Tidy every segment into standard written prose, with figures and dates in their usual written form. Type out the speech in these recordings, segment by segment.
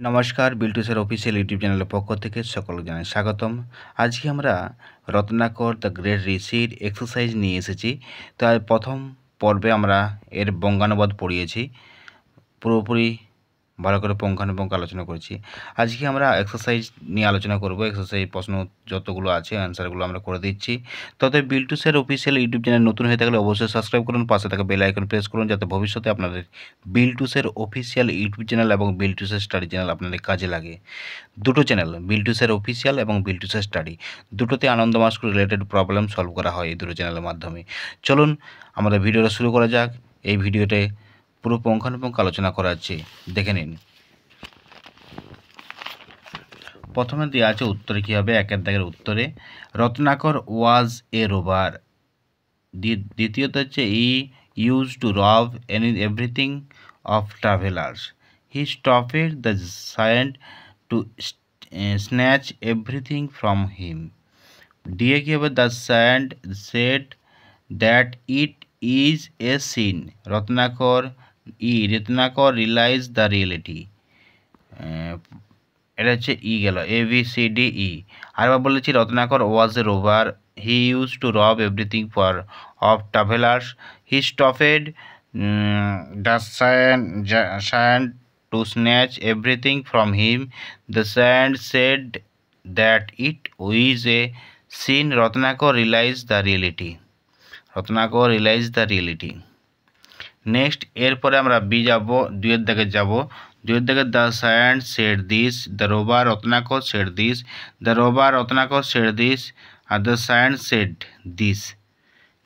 নমস্কার, Biltu sir official YouTube চ্যানেলের পক্ষ থেকে সকলকে জানাই স্বাগতম। আজকে আমরা Ratnakar the great receipt exercise নিয়ে এসেছি। তাই প্রথম পর্বে আমরা এর বঙ্গানুবাদ পড়িয়েছি, পুরোপুরি ভালো করে পুঙ্খানুপুঙ্খ আলোচনা করেছি। আজকে আমরা এক্সারসাইজ নিয়ে আলোচনা করব। এক্সারসাইজ প্রশ্ন যতগুলো আছে অ্যান্সারগুলো আমরা করে দিচ্ছি। তবে Biltu sir official YouTube channel নতুন হয়ে থাকলে অবশ্যই সাবস্ক্রাইব করুন, পাশে থাকা বেল আইকন প্রেস করুন, যাতে ভবিষ্যতে আপনাদের Biltu sir official YouTube channel এবং বিল্টু স্যার স্টাডি চ্যানেল আপনাদের কাজে লাগে। দুটো চ্যানেল, বিল্টু স্যার অফিসিয়াল এবং বিল্টু স্যার স্টাডি, দুটোতে আনন্দ মাস্ক রিলেটেড প্রবলেম সলভ করা হয় এই দুটো চ্যানেলের মাধ্যমে। চলুন আমাদের ভিডিওটা শুরু করা যাক। এই ভিডিওতে পুরো পুঙ্খানুপুঙ্খ আলোচনা করা আছে, দেখে নিন। প্রথমে দেওয়া আছে উত্তরে কী হবে, একের দাগের উত্তরে রত্নাকর ওয়াজ এ রোবার। দ্বিতীয়ত হচ্ছে he used to rob everything of travellers. He stopped the giant to snatch everything from him. ডিএ কী হবে, the giant said that it is a sin. Ratnakar realize the reality. এটা হচ্ছে ই গেল, ABCDE। আরেকবার বলেছি Ratnakar was a robber, he used to rob everything of travellers, he stopped the giant to snatch everything from him, the giant said that it is a sin. Ratnakar realize the reality. Next এরপরে আমরা B যাব, দুইয়ের দাগে যাব। দুইয়ের দাগে the giant said this, the robber Ratnakar said this, the robber Ratnakar said this, আর the giant said this.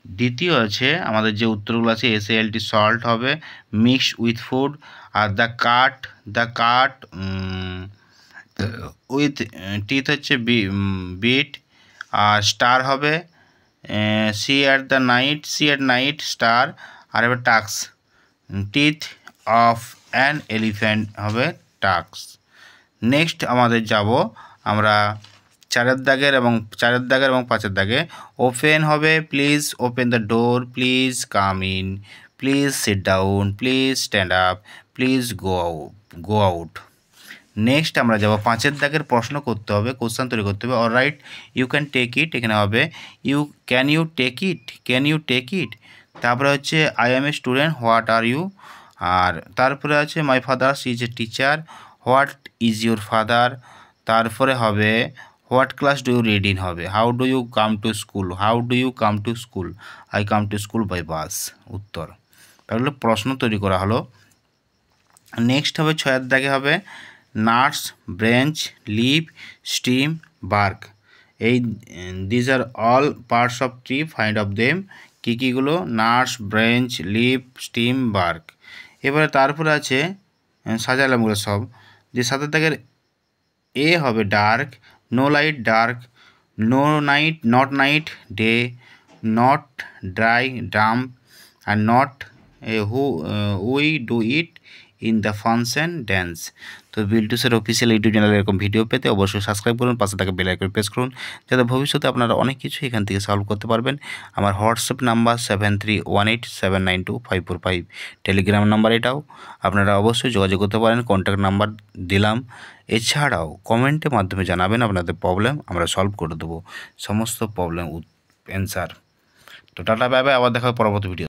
দ্বিতীয় আছে আমাদের যে উত্তরগুলো আছে, SALT সল্ট হবে, মিক্সড উইথ ফুড। আর দ্য কাট উইথ টিথ হচ্ছে বিট। আর স্টার হবে সি অ্যাট নাইট স্টার। আর এবার tusks, teeth of an elephant হবে টাক্স। নেক্সট আমাদের যাব আমরা চারের দাগের এবং পাঁচের দাগে। ওপেন হবে please open the door, please come in, please sit down, please stand up, please go out. Next আমরা যাব পাঁচের দাগের প্রশ্ন করতে হবে, কোশ্চেন তৈরি করতে হবে। Alright you can take it, এখানে হবে ক্যান ইউ টেক ইট। তারপরে হচ্ছে I am a student, what are you. আর তারপরে আছে my father is a teacher, what is your father. তারপরে হবে what class do you read in হবে, how do you come to school, I come to school by bus. উত্তর। তাহলে প্রশ্ন তৈরি করা হলো। নেক্সট হবে ছয়ের দাগে হবে nuts, branch, leaf, stem, bark. These are all parts of tree, find of them. কীগুলো, nuts, branch, leaf, stem, bark. এবারে তারপরে আছে সাজালাম গুলো সব। যে সাতের দাগের এ হবে dark, no light dark, not night day, not dry damp, আর not we do it in the function dance. তো বিল্টু স্যার অফিসিয়াল ইউটিউব চ্যানেলে এরকম ভিডিও পেতে অবশ্যই সাবস্ক্রাইব করুন, পাশে থাকা বেল আইকন প্রেস করুন, যাতে ভবিষ্যতে আপনারা অনেক কিছু এখান থেকে সলভ করতে পারবেন। আমার হোয়াটসঅ্যাপ নাম্বার 7318792545, টেলিগ্রাম নাম্বার এটাও, আপনারা অবশ্যই যোগাযোগ করতে পারেন, কন্ট্যাক্ট নাম্বার দিলাম। এছাড়াও কমেন্টের মাধ্যমে জানাবেন আপনাদের প্রবলেম, আমরা সলভ করে দেবো সমস্ত প্রবলেম অ্যান্সার। তো টাটা বাই বাই, আবার দেখা হবে পরবর্তী ভিডিও।